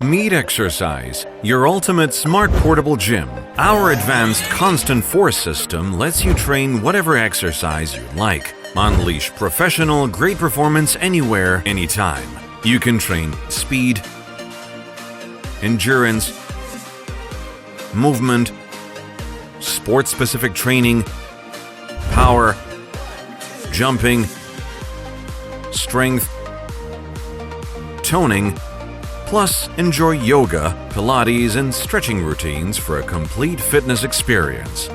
Meet Xercise, your ultimate smart portable gym. Our advanced constant force system lets you train whatever exercise you like. Unleash professional, great performance anywhere, anytime. You can train speed, endurance, movement, sport-specific training, power, jumping, strength, toning, plus enjoy yoga, Pilates, and stretching routines for a complete fitness experience.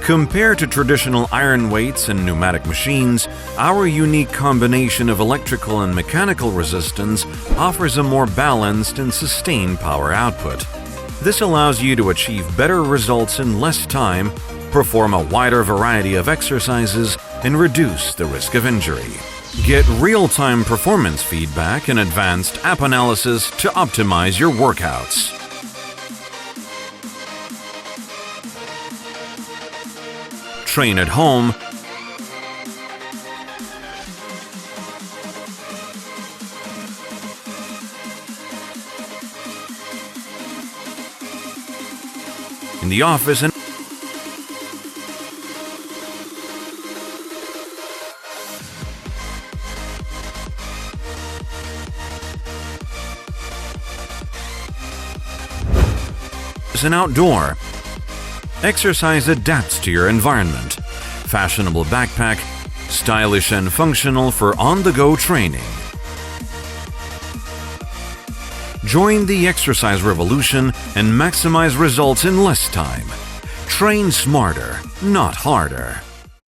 Compared to traditional iron weights and pneumatic machines, our unique combination of electrical and mechanical resistance offers a more balanced and sustained power output. This allows you to achieve better results in less time, perform a wider variety of exercises, and reduce the risk of injury. Get real-time performance feedback and advanced app analysis to optimize your workouts. Train at home, in the office, and outdoor. Xercise adapts to your environment. Fashionable backpack, stylish and functional for on-the-go training. Join the exercise revolution and maximize results in less time. Train smarter, not harder.